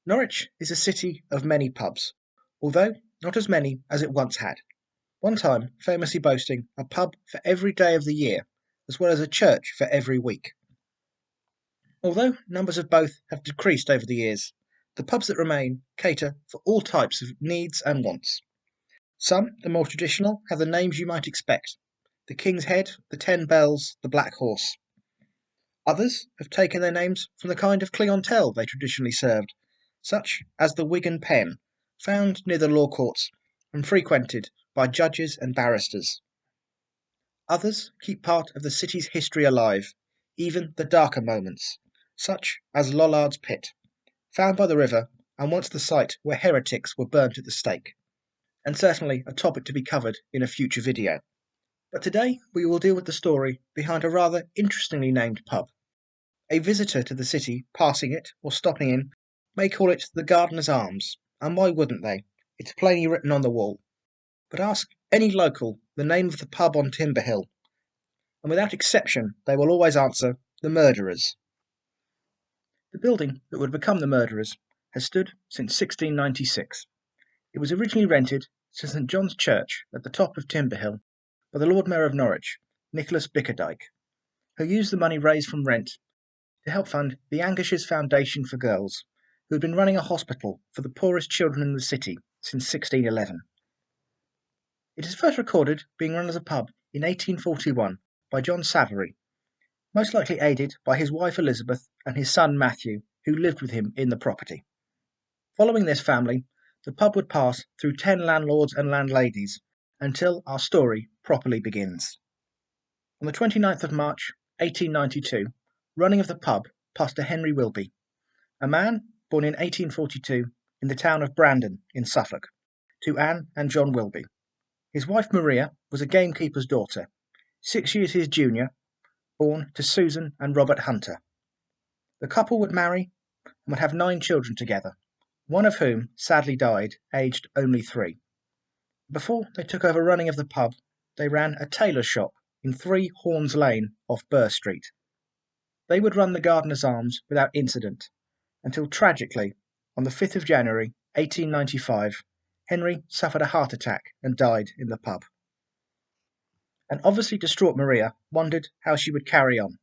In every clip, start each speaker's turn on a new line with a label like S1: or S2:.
S1: Norwich is a city of many pubs, although not as many as it once had. One time famously boasting a pub for every day of the year, as well as a church for every week. Although numbers of both have decreased over the years, the pubs that remain cater for all types of needs and wants. Some, the more traditional, have the names you might expect: the King's Head, the Ten Bells, the Black Horse. Others have taken their names from the kind of clientele they traditionally served, such as the Wig and Pen, found near the law courts and frequented by judges and barristers. Others keep part of the city's history alive, even the darker moments, such as Lollards Pit, found by the river and once the site where heretics were burnt at the stake, and certainly a topic to be covered in a future video. But today we will deal with the story behind a rather interestingly named pub. A visitor to the city passing it or stopping in may call it the Gardener's Arms, and why wouldn't they? It's plainly written on the wall. But ask any local the name of the pub on Timber Hill, and without exception they will always answer the Murderers. The building that would become the Murderers has stood since 1696. It was originally rented to St John's Church at the top of Timber Hill by the Lord Mayor of Norwich, Nicholas Bickerdike, who used the money raised from rent to help fund the Angus's Foundation for Girls, who had been running a hospital for the poorest children in the city since 1611. It is first recorded being run as a pub in 1841 by John Savary, most likely aided by his wife Elizabeth and his son Matthew, who lived with him in the property. Following this family, the pub would pass through 10 landlords and landladies until our story properly begins. On the 29th of March, 1892, running of the pub passed to Henry Wilby, a man born in 1842 in the town of Brandon in Suffolk, to Anne and John Wilby. His wife Maria was a gamekeeper's daughter, 6 years his junior, born to Susan and Robert Hunter. The couple would marry and would have 9 children together, one of whom sadly died, aged only 3. Before they took over running of the pub, they ran a tailor's shop in 3 Horns Lane off Burr Street. They would run the Gardener's Arms without incident, until tragically, on the 5th of January 1895, Henry suffered a heart attack and died in the pub. An obviously distraught Maria wondered how she would carry on.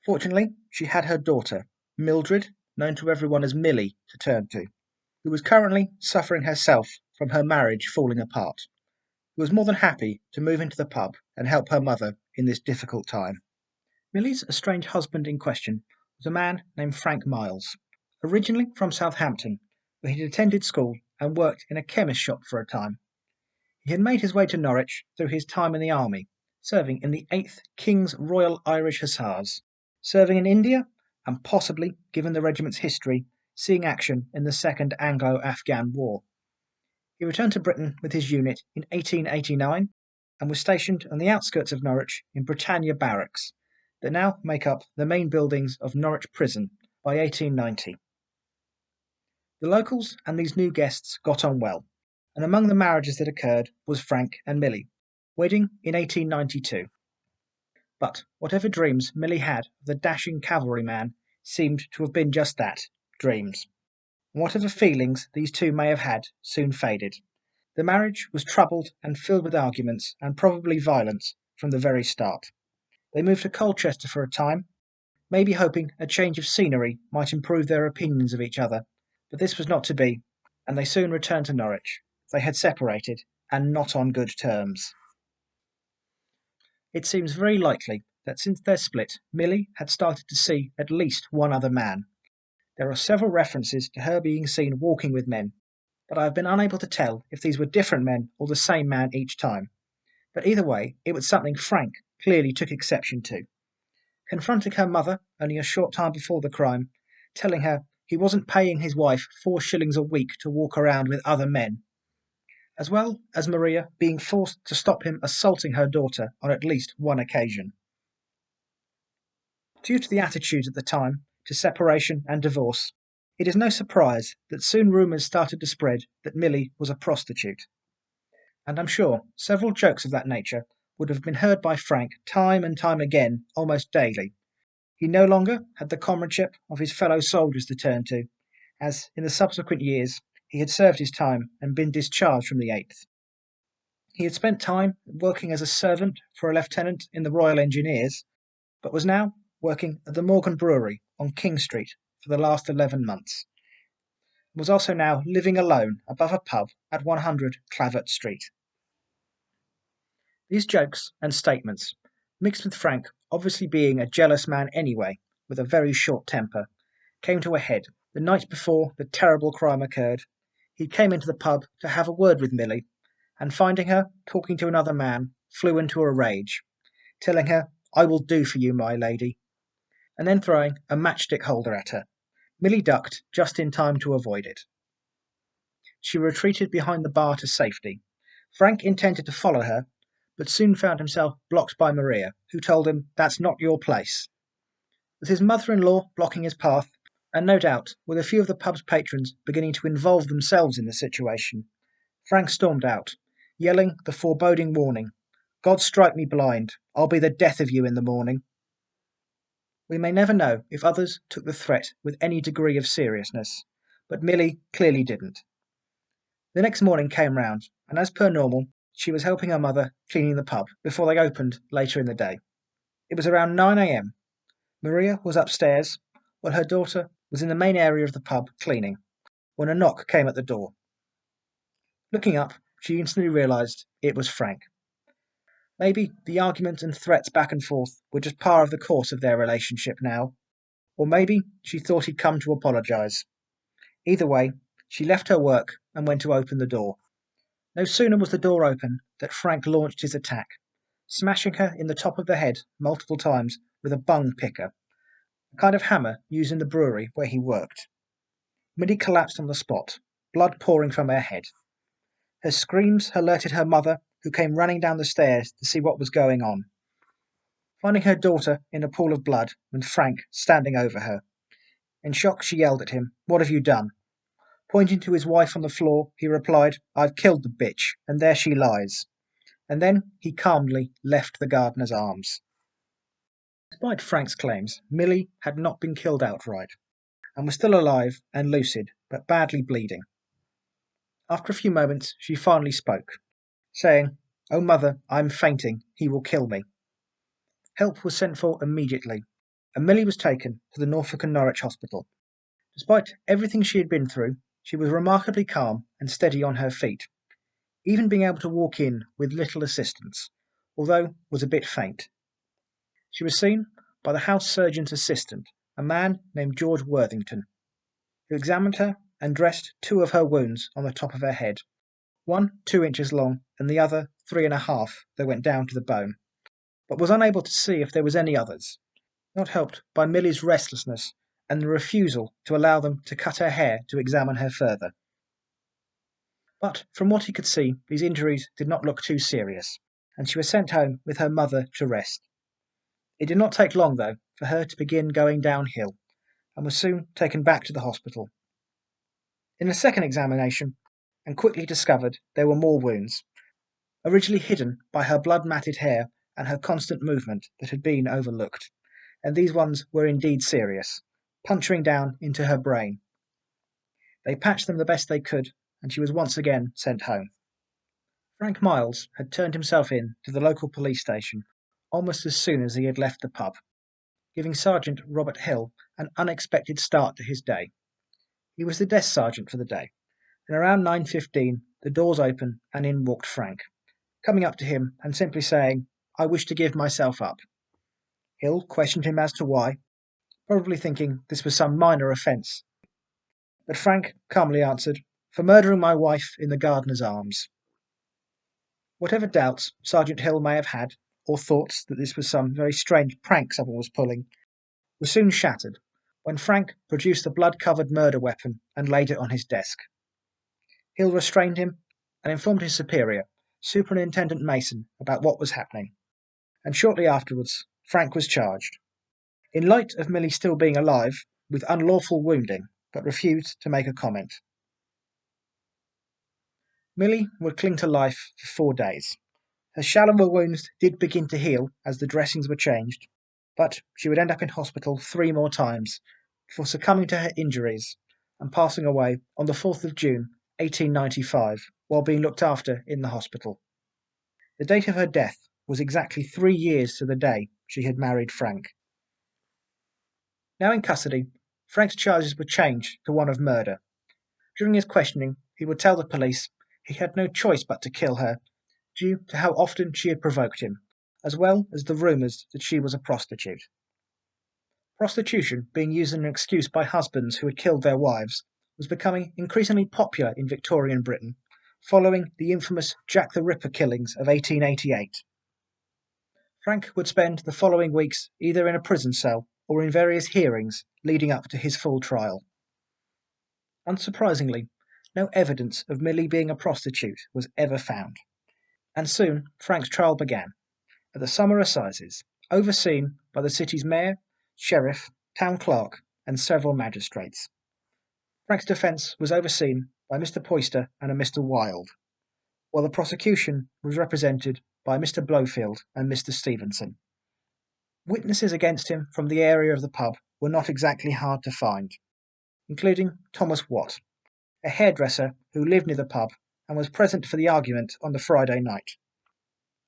S1: Fortunately, she had her daughter, Mildred, known to everyone as Millie, to turn to, who was currently suffering herself from her marriage falling apart, who was more than happy to move into the pub and help her mother in this difficult time. Millie's estranged husband in question was a man named Frank Miles, originally from Southampton, where he had attended school and worked in a chemist shop for a time. He had made his way to Norwich through his time in the army, serving in the 8th King's Royal Irish Hussars, serving in India, and possibly, given the regiment's history, seeing action in the Second Anglo-Afghan War. He returned to Britain with his unit in 1889 and was stationed on the outskirts of Norwich in Britannia Barracks, that now make up the main buildings of Norwich Prison by 1890. The locals and these new guests got on well, and among the marriages that occurred was Frank and Millie, wedding in 1892. But whatever dreams Millie had of the dashing cavalryman seemed to have been just that, dreams. And whatever feelings these two may have had soon faded. The marriage was troubled and filled with arguments and probably violence from the very start. They moved to Colchester for a time, maybe hoping a change of scenery might improve their opinions of each other, but this was not to be, and they soon returned to Norwich. They had separated, and not on good terms. It seems very likely that since their split, Millie had started to see at least one other man. There are several references to her being seen walking with men, but I have been unable to tell if these were different men or the same man each time. But either way, it was something Frank clearly took exception to. Confronting her mother only a short time before the crime, telling her he wasn't paying his wife 4 shillings a week to walk around with other men, as well as Maria being forced to stop him assaulting her daughter on at least one occasion. Due to the attitudes at the time to separation and divorce, it is no surprise that soon rumours started to spread that Millie was a prostitute. And I'm sure several jokes of that nature would have been heard by Frank time and time again, almost daily. He no longer had the comradeship of his fellow soldiers to turn to, as in the subsequent years he had served his time and been discharged from the 8th. He had spent time working as a servant for a lieutenant in the Royal Engineers, but was now working at the Morgan Brewery on King Street for the last 11 months. He was also now living alone above a pub at 100 Clavert Street. These jokes and statements, mixed with Frank obviously being a jealous man anyway, with a very short temper, came to a head the night before the terrible crime occurred. He came into the pub to have a word with Milly, and finding her talking to another man, flew into a rage, telling her, "I will do for you, my lady," and then throwing a matchstick holder at her. Milly ducked just in time to avoid it. She retreated behind the bar to safety. Frank intended to follow her, but soon found himself blocked by Maria, who told him, "That's not your place." With his mother-in-law blocking his path, and no doubt with a few of the pub's patrons beginning to involve themselves in the situation, Frank stormed out, yelling the foreboding warning, "God strike me blind, I'll be the death of you in the morning." We may never know if others took the threat with any degree of seriousness, but Milly clearly didn't. The next morning came round, and as per normal, she was helping her mother cleaning the pub before they opened later in the day. It was around 9 a.m. Maria was upstairs, while her daughter was in the main area of the pub cleaning, when a knock came at the door. Looking up, she instantly realised it was Frank. Maybe the argument and threats back and forth were just par of the course of their relationship now, or maybe she thought he'd come to apologise. Either way, she left her work and went to open the door. No sooner was the door open than Frank launched his attack, smashing her in the top of the head multiple times with a bung picker, a kind of hammer used in the brewery where he worked. Milly collapsed on the spot, blood pouring from her head. Her screams alerted her mother, who came running down the stairs to see what was going on. Finding her daughter in a pool of blood and Frank standing over her. In shock, she yelled at him, "What have you done?" Pointing to his wife on the floor, he replied, "I've killed the bitch, and there she lies." And then he calmly left the gardener's arms. Despite Frank's claims, Milly had not been killed outright, and was still alive and lucid, but badly bleeding. After a few moments, she finally spoke, saying, "Oh, mother, I'm fainting. He will kill me." Help was sent for immediately, and Milly was taken to the Norfolk Norwich hospital. Despite everything she had been through, she was remarkably calm and steady on her feet, even being able to walk in with little assistance, although was a bit faint. She was seen by the house surgeon's assistant, a man named George Worthington, who examined her and dressed two of her wounds on the top of her head, one 2 inches long and the other 3.5 that went down to the bone, but was unable to see if there was any others, not helped by Milly's restlessness and the refusal to allow them to cut her hair to examine her further. But from what he could see, these injuries did not look too serious, and she was sent home with her mother to rest. It did not take long, though, for her to begin going downhill, and was soon taken back to the hospital. In a second examination, and quickly discovered there were more wounds, originally hidden by her blood-matted hair and her constant movement that had been overlooked, and these ones were indeed serious, puncturing down into her brain. They patched them the best they could, and she was once again sent home. Frank Miles had turned himself in to the local police station almost as soon as he had left the pub, giving Sergeant Robert Hill an unexpected start to his day. He was the desk sergeant for the day, and around 9:15 the doors opened and in walked Frank, coming up to him and simply saying, "I wish to give myself up." Hill questioned him as to why, probably thinking this was some minor offence, but Frank calmly answered, "For murdering my wife in the gardener's arms." Whatever doubts Sergeant Hill may have had, or thoughts that this was some very strange prank someone was pulling, were soon shattered when Frank produced the blood-covered murder weapon and laid it on his desk. Hill restrained him and informed his superior, Superintendent Mason, about what was happening, and shortly afterwards Frank was charged. In light of Milly still being alive, with unlawful wounding, but refused to make a comment. Milly would cling to life for 4 days. Her shallower wounds did begin to heal as the dressings were changed, but she would end up in hospital 3 more times before succumbing to her injuries and passing away on the 4th of June 1895 while being looked after in the hospital. The date of her death was exactly 3 years to the day she had married Frank. Now in custody, Frank's charges were changed to one of murder. During his questioning, he would tell the police he had no choice but to kill her, due to how often she had provoked him, as well as the rumours that she was a prostitute. Prostitution, being used as an excuse by husbands who had killed their wives, was becoming increasingly popular in Victorian Britain, following the infamous Jack the Ripper killings of 1888. Frank would spend the following weeks either in a prison cell or in various hearings leading up to his full trial. Unsurprisingly, no evidence of Millie being a prostitute was ever found, and soon Frank's trial began, at the summer assizes, overseen by the city's mayor, sheriff, town clerk, and several magistrates. Frank's defence was overseen by Mr. Poyster and a Mr. Wilde, while the prosecution was represented by Mr. Blofield and Mr. Stevenson. Witnesses against him from the area of the pub were not exactly hard to find, including Thomas Watt, a hairdresser who lived near the pub and was present for the argument on the Friday night,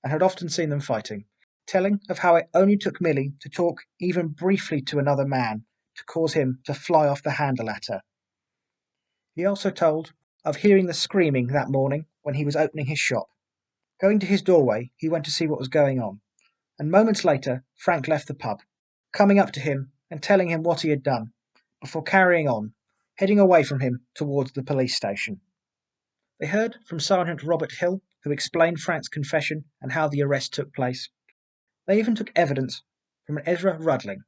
S1: and had often seen them fighting, telling of how it only took Millie to talk even briefly to another man to cause him to fly off the handle at her. He also told of hearing the screaming that morning when he was opening his shop. Going to his doorway, he went to see what was going on, and moments later Frank left the pub, coming up to him and telling him what he had done, before carrying on, heading away from him towards the police station. They heard from Sergeant Robert Hill, who explained Frank's confession and how the arrest took place. They even took evidence from an Ezra Rudling,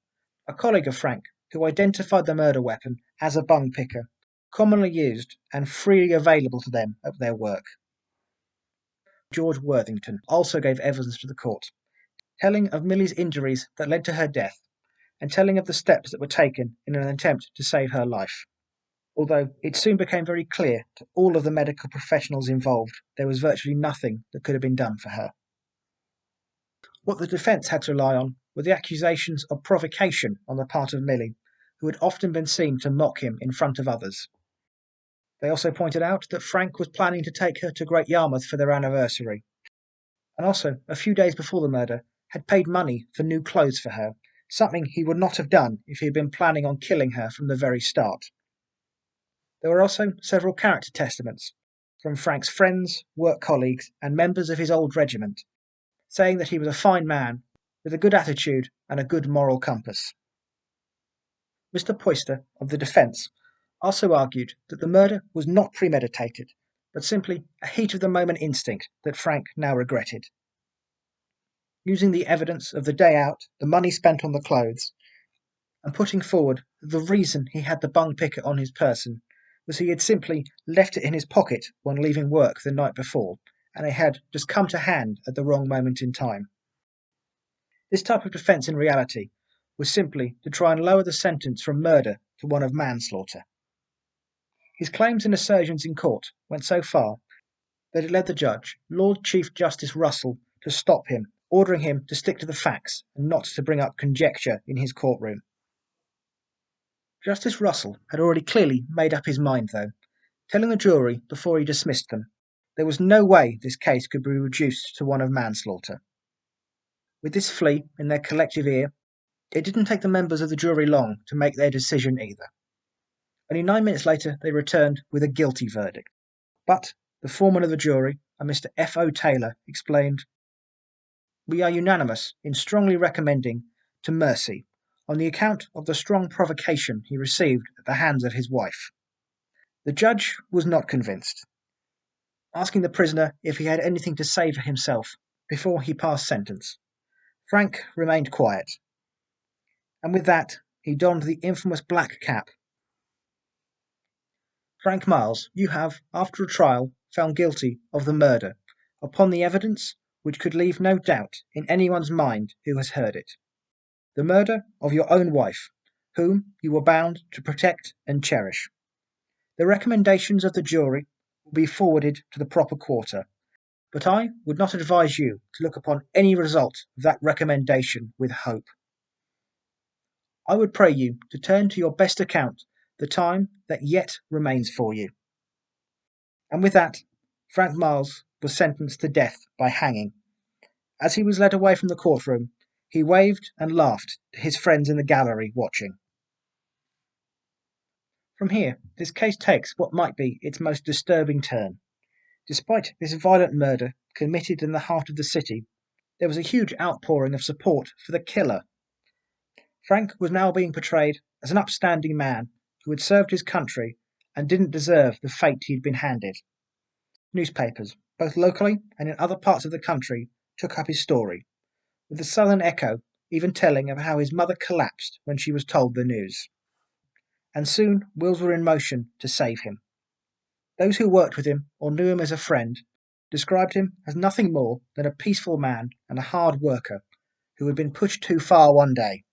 S1: a colleague of Frank, who identified the murder weapon as a bung picker, commonly used and freely available to them at their work. George Worthington also gave evidence to the court, telling of Millie's injuries that led to her death, and telling of the steps that were taken in an attempt to save her life. Although it soon became very clear to all of the medical professionals involved there was virtually nothing that could have been done for her. What the defence had to rely on were the accusations of provocation on the part of Millie, who had often been seen to mock him in front of others. They also pointed out that Frank was planning to take her to Great Yarmouth for their anniversary, and also, a few days before the murder, had paid money for new clothes for her, something he would not have done if he had been planning on killing her from the very start. There were also several character testaments from Frank's friends, work colleagues, and members of his old regiment, saying that he was a fine man with a good attitude and a good moral compass. Mr. Poyster, of the defence, also argued that the murder was not premeditated, but simply a heat-of-the-moment instinct that Frank now regretted. Using the evidence of the day out, the money spent on the clothes, and putting forward the reason he had the bung picker on his person was he had simply left it in his pocket when leaving work the night before, and it had just come to hand at the wrong moment in time. This type of defence in reality was simply to try and lower the sentence from murder to one of manslaughter. His claims and assertions in court went so far that it led the judge, Lord Chief Justice Russell, to stop him, ordering him to stick to the facts and not to bring up conjecture in his courtroom. Justice Russell had already clearly made up his mind, though, telling the jury before he dismissed them there was no way this case could be reduced to one of manslaughter. With this flea in their collective ear, it didn't take the members of the jury long to make their decision either. Only 9 minutes later they returned with a guilty verdict. But the foreman of the jury, a Mr. F. O. Taylor, explained, "We are unanimous in strongly recommending to mercy on the account of the strong provocation he received at the hands of his wife." The judge was not convinced, asking the prisoner if he had anything to say for himself before he passed sentence. Frank remained quiet, and with that he donned the infamous black cap. "Frank Miles, you have, after a trial, found guilty of the murder, upon the evidence which could leave no doubt in anyone's mind who has heard it. The murder of your own wife, whom you were bound to protect and cherish. The recommendations of the jury will be forwarded to the proper quarter, but I would not advise you to look upon any result of that recommendation with hope. I would pray you to turn to your best account the time that yet remains for you. And with that, Frank Miles was sentenced to death by hanging. As he was led away from the courtroom, he waved and laughed to his friends in the gallery watching. From here, this case takes what might be its most disturbing turn. Despite this violent murder committed in the heart of the city, there was a huge outpouring of support for the killer. Frank was now being portrayed as an upstanding man who had served his country and didn't deserve the fate he'd been handed. Newspapers, both locally and in other parts of the country, took up his story, with the Southern Echo even telling of how his mother collapsed when she was told the news. And soon wheels were in motion to save him. Those who worked with him or knew him as a friend described him as nothing more than a peaceful man and a hard worker who had been pushed too far one day.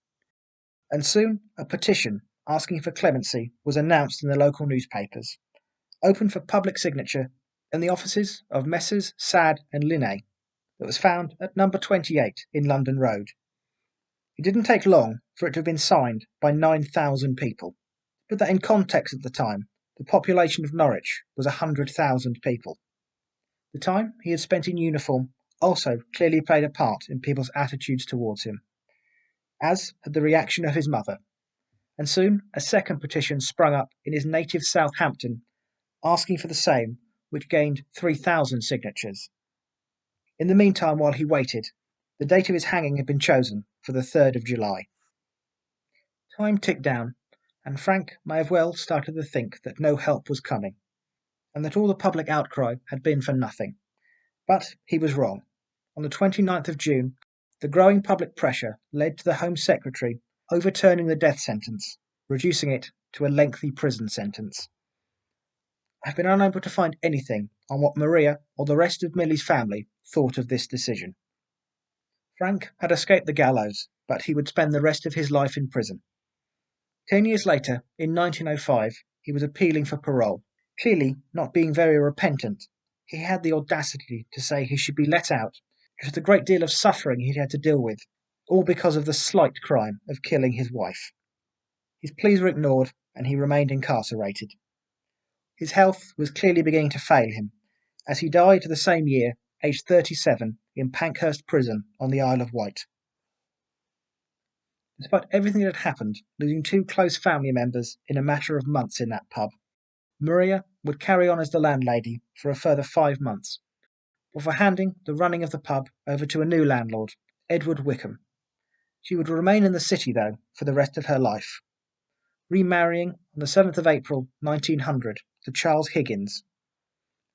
S1: And soon a petition asking for clemency was announced in the local newspapers, open for public signature in the offices of Messrs. Sad and Linney, that was found at number 28 in London Road. It didn't take long for it to have been signed by 9,000 people. Put that in context at the time, the population of Norwich was 100,000 people. The time he had spent in uniform also clearly played a part in people's attitudes towards him, as had the reaction of his mother. And soon a second petition sprung up in his native Southampton, asking for the same, which gained 3,000 signatures. In the meantime, while he waited, the date of his hanging had been chosen for the 3rd of July. Time ticked down, and Frank may have well started to think that no help was coming, and that all the public outcry had been for nothing. But he was wrong. On the 29th of June, the growing public pressure led to the Home Secretary overturning the death sentence, reducing it to a lengthy prison sentence. I've been unable to find anything on what Maria or the rest of Millie's family thought of this decision. Frank had escaped the gallows, but he would spend the rest of his life in prison. 10 years later, in 1905, he was appealing for parole. Clearly not being very repentant, he had the audacity to say he should be let out due to the great deal of suffering he'd had to deal with, all because of the slight crime of killing his wife. His pleas were ignored, and he remained incarcerated. His health was clearly beginning to fail him, as he died the same year, aged 37, in Pankhurst Prison on the Isle of Wight. Despite everything that had happened, losing 2 close family members in a matter of months in that pub, Maria would carry on as the landlady for a further 5 months, before handing the running of the pub over to a new landlord, Edward Wickham. She would remain in the city, though, for the rest of her life, remarrying on the 7th of April 1900 to Charles Higgins,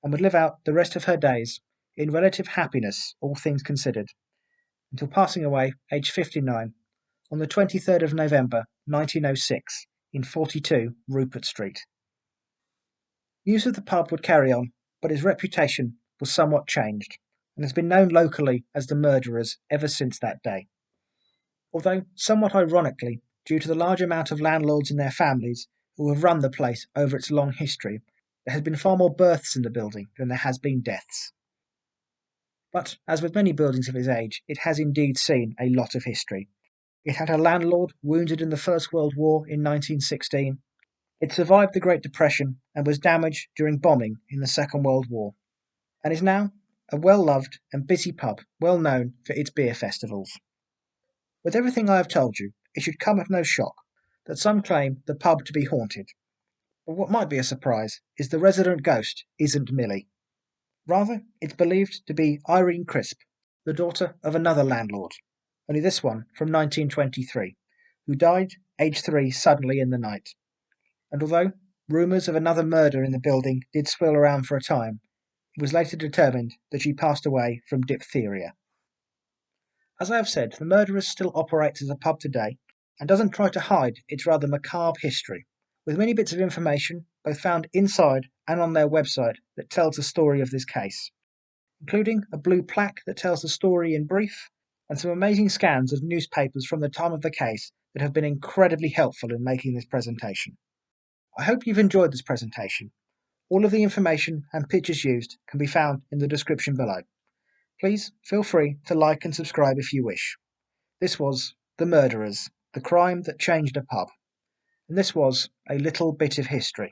S1: and would live out the rest of her days in relative happiness, all things considered, until passing away, aged 59, on the 23rd of November 1906 in 42 Rupert Street. Use of the pub would carry on, but his reputation was somewhat changed, and has been known locally as the Murderers ever since that day. Although, somewhat ironically, due to the large amount of landlords and their families who have run the place over its long history, there has been far more births in the building than there has been deaths. But, as with many buildings of its age, it has indeed seen a lot of history. It had a landlord wounded in the First World War in 1916. It survived the Great Depression and was damaged during bombing in the Second World War, and is now a well-loved and busy pub, well known for its beer festivals. With everything I have told you, it should come as no shock that some claim the pub to be haunted. But what might be a surprise is the resident ghost isn't Millie. Rather, it's believed to be Irene Crisp, the daughter of another landlord, only this one from 1923, who died aged 3 suddenly in the night. And although rumours of another murder in the building did swirl around for a time, it was later determined that she passed away from diphtheria. As I have said, the Murderers still operates as a pub today, and doesn't try to hide its rather macabre history, with many bits of information both found inside and on their website that tells the story of this case, including a blue plaque that tells the story in brief, and some amazing scans of newspapers from the time of the case that have been incredibly helpful in making this presentation. I hope you've enjoyed this presentation. All of the information and pictures used can be found in the description below. Please feel free to like and subscribe if you wish. This was The Murderers, the crime that changed a pub. And this was a little bit of history.